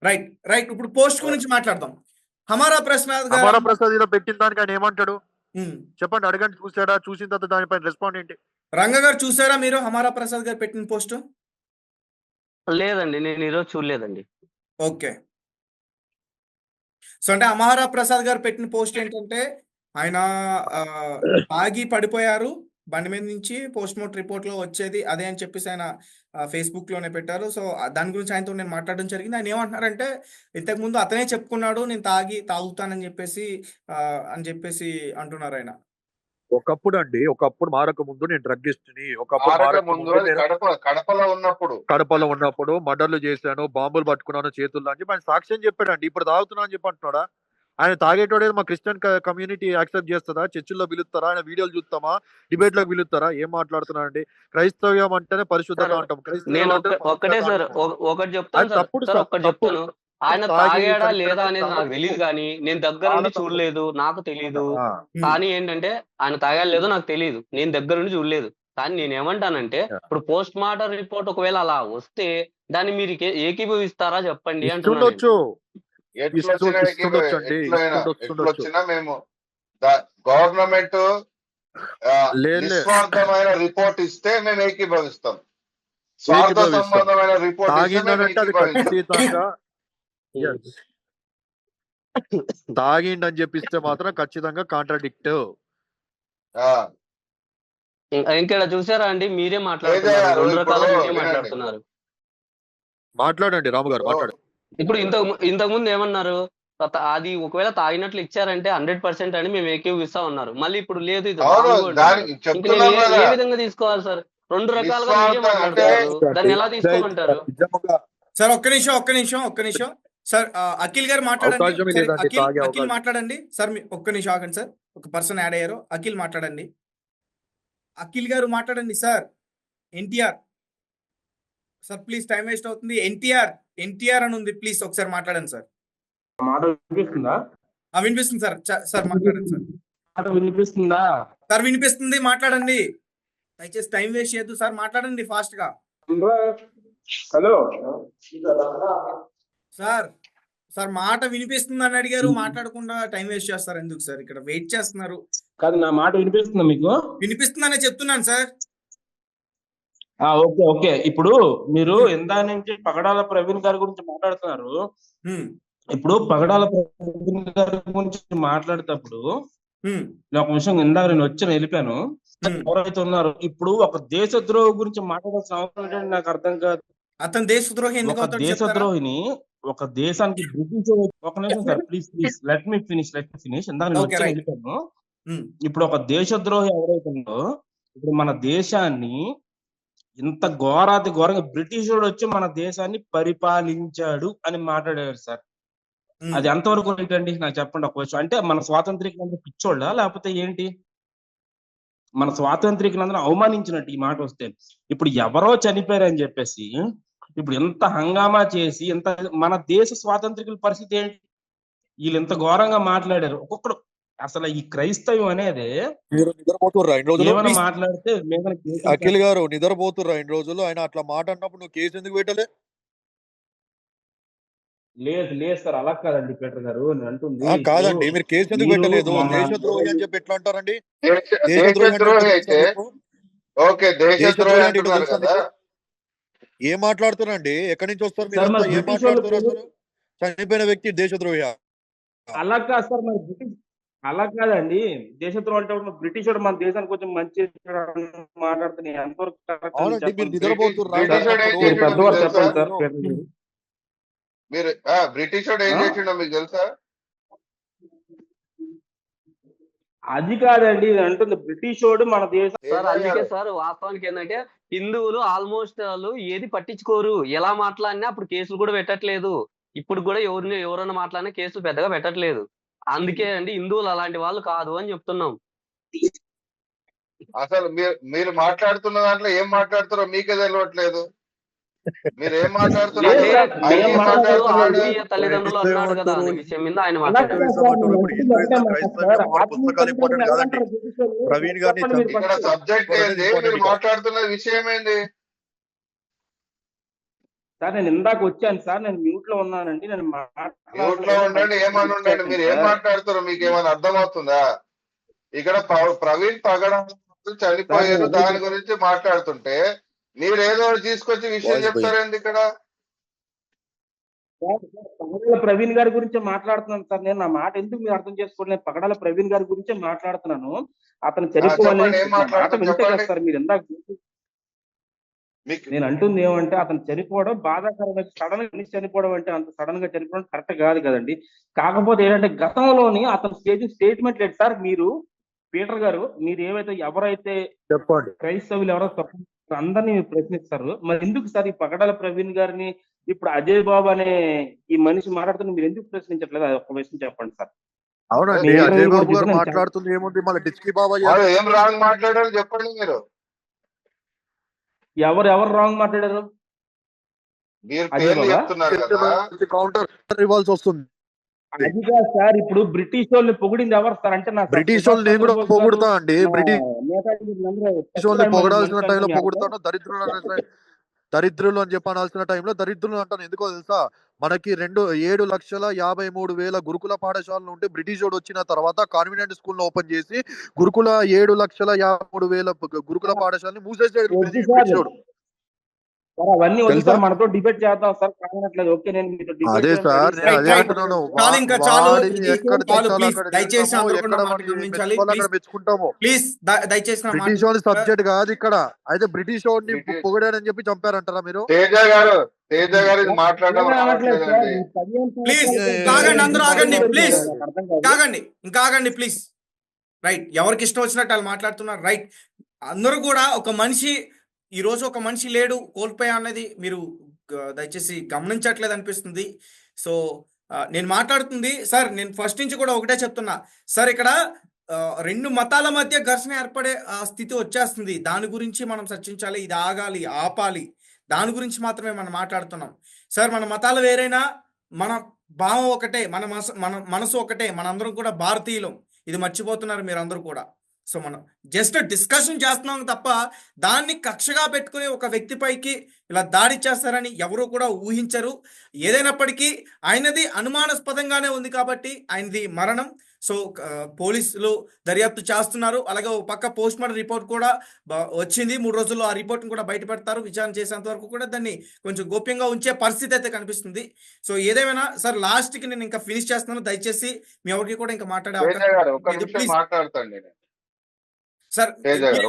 రైట్. రైట్. ఇప్పుడు పోస్ట్ గురించి మాట్లాడదాం. హమారా ప్రసాద్ గారు హమారా ప్రసాద్ ఇలా పెట్టిన దానికి ఆయన ఏమంటాడు హ్మ్. చెప్పండి, అడగండి. చూసాడా? చూసిన తర్వాత దానిపైన రెస్పాండ్ ఏంటి? రంగా గారు చూసారా మీరు హమారా ప్రసాద్ గారు పెట్టిన పోస్ట్? లేదండి, నేను ఈరోజు చూడలేదండి. ఓకే. సో అంటే అమహారా ప్రసాద్ గారు పెట్టిన పోస్ట్ ఏంటంటే ఆయన తాగి పడిపోయారు బండి మీద నుంచి, పోస్ట్ మార్టం రిపోర్ట్ లో వచ్చేది అదే అని చెప్పేసి ఆయన ఫేస్బుక్ లోనే పెట్టారు. సో దాని గురించి ఆయనతో నేను మాట్లాడడం జరిగింది. ఆయన ఏమంటున్నారంటే ఇంతకు ముందు అతనే చెప్పుకున్నాడు నేను తాగుతానని చెప్పేసి అని చెప్పేసి అంటున్నారు ఆయన. ఒకప్పుడు మారక ముందు నేను డ్రగ్గిస్ట్ని, కడపలో ఉన్నప్పుడు మర్డర్లు చేశాను, బాంబులు పట్టుకున్నాను చేతుల్లో అని చెప్పి ఆయన సాక్ష్యం చెప్పాడండి. ఇప్పుడు తాగుతున్నా అని చెప్పి అంటున్నాడా? ఆయన తాగేటోడే మా క్రిస్టియన్ కమ్యూనిటీ యాక్సెప్ట్ చేస్తుందా? చర్చిల్లో పిలుస్తారా? ఆయన వీడియోలు చూస్తామా? డిబేట్ లోకి పిలుస్తారా? ఏం మాట్లాడుతున్నారండి? క్రైస్తవ్యం అంటేనే పరిశుద్ధత అంటాం. నేను ఒక్కటే సార్ ఒకటి చెప్తాను సార్, ఒక్కటి చెప్తాను. ఆయన తాగాడా లేదా అనేది నాకు తెలియదు, కానీ నేను దగ్గర నుండి చూడలేదు, నాకు తెలియదు. కానీ ఏంటంటే ఆయన తాగాడు లేదో నాకు తెలియదు, నేను దగ్గర నుండి చూడలేదు. కానీ నేను ఏమంటానంటే ఇప్పుడు పోస్ట్ మార్టం రిపోర్ట్ ఒకవేళ అలా వస్తే దాన్ని మీరు ఏకీభవిస్తారా చెప్పండి అంటున్నాను. ఎట్లొచ్చినా మేము గవర్నమెంట్ నిస్వార్థమైన రిపోర్ట్ ఇస్తే మేము ఏకీభవిస్తాం. స్వార్థ సంబంధమైన రిపోర్ట్ తాగిండని చెప్పిస్తే మాత్రం ఖచ్చితంగా కాంట్రాడిక్ట్. ఇంకా చూసారా అండి, మీరే మాట్లాడుతున్నారు, 2 రకాలుగా మీరే మాట్లాడుతున్నారు. మాట్లాడండి రాము గారు, మాట్లాడండి. ఇప్పుడు ఇంతకు ముందు ఏమన్నారు, అది ఒకవేళ తాగినట్లు ఇచ్చారంటే 100% అని మేము ఏకీభవిస్తా ఉన్నారు. మళ్ళీ ఇప్పుడు లేదు, ఇది ఏ విధంగా తీసుకోవాలి సార్? 2 రకాలుగా మీరే మాట్లాడుతున్నారు, దాన్ని ఎలా తీసుకోమంటారు? సార్ ఒక్క నిమిషం సార్, అఖిల్ గారు మాట్లాడండి. అఖిల్ మాట్లాడండి సార్. ఒక్క నిమిషం ఆగండి సార్, ఒక పర్సన్ యాడ్ అయ్యారు. అఖిల్ మాట్లాడండి. అఖిల్ గారు మాట్లాడండి sir. NTR sir please, time waste అవుతుంది. ఎన్టీఆర్ అని ఉంది, ప్లీజ్ ఒకసారి మాట్లాడండి సార్. వినిపిస్తుందా? వినిపిస్తుంది సార్. సార్ మాట్లాడండి సార్. వినిపిస్తుందా సార్? వినిపిస్తుంది, మాట్లాడండి. దయచేసి టైం వేస్ట్ చేయొద్దు సార్, మాట్లాడండి ఫాస్ట్ గా. హలో సార్ మాట వినిపిస్తుంది అని అడిగారు, మాట్లాడకుండా టైం వేస్ట్ చేస్తారు ఎందుకు సార్? ఇక్కడ వెయిట్ చేస్తున్నారు. కాదు, నా మాట వినిపిస్తుందా మీకు? వినిపిస్తుందనే చెప్తున్నాను సార్. Okay okay. ఇప్పుడు మీరు ఇందా నుంచి పగడాల ప్రవీణ్ గారి గురించి మాట్లాడుతున్నారు. ఇప్పుడు పగడాల ప్రవీణ్ గారి గురించి మాట్లాడేటప్పుడు ఒక విషయం ఇందాక నేను వెళ్ళిపోయాను. ఎవరైతే ఉన్నారు ఇప్పుడు ఒక దేశద్రోహి గురించి మాట్లాడాల్సిన అవసరం ఏంటంటే నాకు అర్థం కాదు. అతను దేశద్రోహి ఎందుకు అవుతాడు? దేశద్రోహిని ఒక దేశానికి బ్రిటిష్, ఒక నిమిషం sir please let me finish. ఇందాక నేను వెళ్ళిపోయాను. ఇప్పుడు ఒక దేశద్రోహి ఎవరైతే ఉందో, ఇప్పుడు మన దేశాన్ని ఇంత ఘోరాతి ఘోరంగా బ్రిటిష్ వాడు వచ్చి మన దేశాన్ని పరిపాలించాడు అని మాట్లాడారు సార్. అది ఎంతవరకు ఏంటండి నాకు చెప్పండి ఒక విషయం. అంటే మన స్వాతంత్రికులందరూ పిచ్చోళ్ళ లేకపోతే ఏంటి? మన స్వాతంత్రికులందరూ అవమానించినట్టు ఈ మాట వస్తే. ఇప్పుడు ఎవరో చనిపోయారని చెప్పేసి ఇప్పుడు ఎంత హంగామా చేసి మన దేశ స్వాతంత్రికుల పరిస్థితి ఏంటి? వీళ్ళు ఎంత ఘోరంగా మాట్లాడారు ఒక్కొక్కడు. అసలు ఈ క్రైస్తవం అనేది మీరు నిద్రపోతుర్రా ఇన్ని రోజులు? ఏమైనా మాట్లాడితే అఖిల్ గారు నిద్రపోతుర్రా ఇన్ని రోజులు? ఆయన అట్లా మాట అన్నప్పుడు నువ్వు కేసు ఎందుకు పెట్టలే? లేదు సార్, అలా కాదండి పీటర్ గారు అంటుంది. కాదండి, మీరు కేసు ఎందుకు పెట్టలేదు? దేశద్రోహి అని చెప్పి ఎట్లా అంటారండి? ఏం మాట్లాడుతున్నారండి? ఎక్కడి నుంచి వస్తారు మీరు? ఏం మాట్లాడుతున్నారు అసలు? చనిపోయిన వ్యక్తి దేశద్రోహి? అలా కాదు సార్, మరి బ్రిటిష్ అలా కాదండి. దేశద్రోహి అంటే బ్రిటిష్ వాడు మన దేశానికి కొంచెం మంచి మాట్లాడుతున్నాయి. ఎంతవరకు చెప్పండి సార్. మీరు బ్రిటిష్ వాడు ఏం చేసిండో మీకు తెలుసా? అది కాదండి, అంటుంది బ్రిటిష్ వాడు మన దేశం. సార్ అందుకే సార్ వాస్తవానికి ఏంటంటే హిందువులు ఆల్మోస్ట్ వాళ్ళు ఏది పట్టించుకోరు. ఎలా మాట్లాడినా అప్పుడు కేసులు కూడా పెట్టట్లేదు. ఇప్పుడు కూడా ఎవరైనా మాట్లాడినా కేసులు పెద్దగా పెట్టట్లేదు. అందుకే అండి హిందువులు అలాంటి వాళ్ళు కాదు అని చెప్తున్నాం. అసలు మీరు మాట్లాడుతున్న దాంట్లో ఏం మాట్లాడుతారో మీకే తెలియట్లేదు. మీరు ఏం మాట్లాడుతున్నారు? అంటే ఆయన మేము ఏం మాట్లాడుతున్నాడు? ఆత్మీయ తల్లిదండ్రులు అన్నాడు కదా అనే విషయం మీద ఆయన మాట్లాడారు. పుస్తకాలు ఇంపార్టెంట్ కాదండి. ప్రవీణ్ గారిని ఇక్కడ సబ్జెక్ట్ ఏంది, మీరు మాట్లాడుతున్న విషయం ఏంది? సార్ నేను ఇందాక వచ్చాను సార్, నేను మ్యూట్ లో ఉన్నానండి. నేను మ్యూట్ లో ఉండండి, ఏమని ఉండండి. మీరు ఏం మాట్లాడుతారో మీకు ఏమైనా అర్థమవుతుందా? ఇక్కడ ప్రవీణ్ పగడం చనిపోయారు, దాని గురించి మాట్లాడుతుంటే మీరు ఏదో తీసుకొచ్చి విషయం చెప్తారేంది ఇక్కడ? పగడాల ప్రవీణ్ గారి గురించి మాట్లాడుతున్నాను సార్. నేను నా మాట ఎందుకు మీరు అర్థం చేసుకోండి. నేను పగడాల ప్రవీణ్ గారి గురించే మాట్లాడుతున్నాను. అతను చనిపోవాలి సార్. మీరు ఇందాక నేను అంటుంది ఏమంటే అతను చనిపోవడం బాధాకరమైన, సడన్ గా చనిపోవడం అంటే అంత సడన్ గా చనిపోవడం కరెక్ట్ కాదు కదండి. కాకపోతే ఏంటంటే గతంలోని అతను స్టేట్మెంట్ లేదు సార్. మీరు పీటర్ గారు, మీరు ఎవరైతే చెప్పండి, క్రైస్తవులు ఎవరో తప్పు అందరినీ ప్రశ్నిస్తారు, మరి ఎందుకు సార్ ఈ పగడాల ప్రవీణ్ గారిని ఇప్పుడు అజయ్ బాబు అనే ఈ మనిషి మాట్లాడుతున్న మీరు ఎందుకు ప్రశ్నించట్లేదు? అది ఒక విషయం చెప్పండి సార్. అవునండి, అజయ్ బాబు గారు మాట్లాడుతుంది ఏముంది, మళ్ళీ డిస్కీ బాబా ఏం రాంగ్ మాట్లాడారు చెప్పండి. మీరు ఎవరు రాంగ్ మాట్లాడారు? కౌంటర్ ఇవ్వాల్సి వస్తుంది. అదిగా సార్, ఇప్పుడు బ్రిటిష్ వాళ్ళని పొగిడింది ఎవరు సార్ అంటే నా బ్రిటిష్ వాళ్ళు నేను కూడా పొగుడుతా అండి. బ్రిటిష్ వాళ్ళని పొగడాల్సిన టైంలో పొగుడుతాను. దరిద్రులు అని చెప్పాల్సిన టైంలో దరిద్రులు అంటాను. ఎందుకో తెలుసా, మనకి 7,53,000 గురుకుల పాఠశాలలు ఉంటే బ్రిటిష్ వాడు వచ్చిన తర్వాత కాన్వెంట్ స్కూల్ ఓపెన్ చేసి 7,53,000 గురుకుల పాఠశాలని మూసేసాడు బ్రిటిష్ వాడు. అవన్నీ ఒకసారి మనతో డిబేట్ చేద్దాం సార్. కానట్లేదు. ఓకే, నేను మీతో అదే సార్, నేను అదే అంటున్నాను. బ్రిటిష్ వాడి సబ్జెక్ట్ కాదు ఇక్కడ. అయితే బ్రిటిష్ వాడిని పొగడారని చెప్పి చంపారంటారా మీరు? తేజ గారు మాట్లాడడం ప్లీజ్. రైట్, ఎవరికి ఇష్టం వచ్చినట్టు వాళ్ళు మాట్లాడుతున్నారు. రైట్, అందరూ కూడా ఒక మనిషి, ఈ రోజు ఒక మనిషి లేడు, కోల్పోయా అన్నది మీరు దయచేసి గమనించట్లేదు అనిపిస్తుంది. సో నేను మాట్లాడుతుంది సార్, నేను ఫస్ట్ నుంచి కూడా ఒకటే చెప్తున్నా సార్, ఇక్కడ 2 మతాల మధ్య ఘర్షణ ఏర్పడే స్థితి వచ్చేస్తుంది. దాని గురించి మనం చర్చించాలి, ఇది ఆగాలి, ఆపాలి, దాని గురించి మాత్రమే మనం మాట్లాడుతున్నాం సార్. మన మతాలు వేరైనా మన భావం ఒకటే, మన మనసు ఒకటే, మనందరం కూడా భారతీయులం. ఇది మర్చిపోతున్నారు మీరందరూ కూడా. సో మనం జస్ట్ డిస్కషన్ చేస్తున్నాం తప్ప దాన్ని కక్షగా పెట్టుకుని ఒక వ్యక్తిపైకి ఇలా దాడి చేస్తారని ఎవరు కూడా ఊహించరు. ఏదైనప్పటికీ ఆయనది అనుమానాస్పదంగానే ఉంది కాబట్టి ఆయనది మరణం. సో పోలీసులు దర్యాప్తు చేస్తున్నారు. అలాగే ఒక పక్క పోస్ట్ మార్టం రిపోర్ట్ కూడా వచ్చింది. 3 రోజుల్లో ఆ రిపోర్ట్ని కూడా బయట పెడతారు. విచారణ చేసేంత వరకు కూడా దాన్ని కొంచెం గోప్యంగా ఉంచే పరిస్థితి అయితే కనిపిస్తుంది. సో ఏదేమైనా సార్, లాస్ట్కి నేను ఇంకా ఫినిష్ చేస్తున్నాను. దయచేసి మీ ఎవరికి కూడా ఇంకా మాట్లాడే అవకాశం సార్.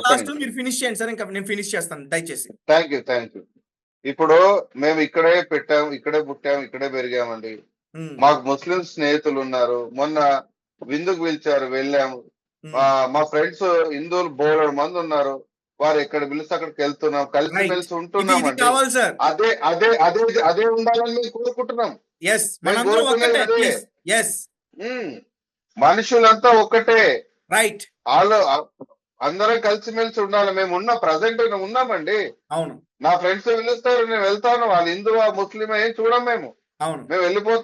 లాస్ట్ మీరు ఫినిష్ చేయండి సార్, ఇంకా నేను ఫినిష్ చేస్తాను దయచేసి. Thank you. ఇప్పుడు మేము ఇక్కడే పెట్టాము, ఇక్కడే పుట్టాము, ఇక్కడే పెరిగామండి. మాకు ముస్లిం స్నేహితులు ఉన్నారు. మొన్న విందుకు పిలిచారు, వెళ్ళాము. మా ఫ్రెండ్స్ హిందువులు బోలెడు మంది ఉన్నారు. వారు ఎక్కడ పిలిస్తే అక్కడికి వెళ్తున్నాం, కలిసి ఉంటున్నామండి. అదే అదే అదే అదే ఉండాలని కోరుకుంటున్నాం. మనుషులంతా ఒక్కటే. రైట్, వాళ్ళు అందరం కలిసిమెలిసి ఉండాలి. మేము ప్రజెంట్ ఉన్నామండి. అవును, నా ఫ్రెండ్స్ పిలుస్తారు, నేను వెళ్తాను. వాళ్ళు హిందువా ముస్లిమా ఏం చూడం. మేము వెళ్ళిపోతాం.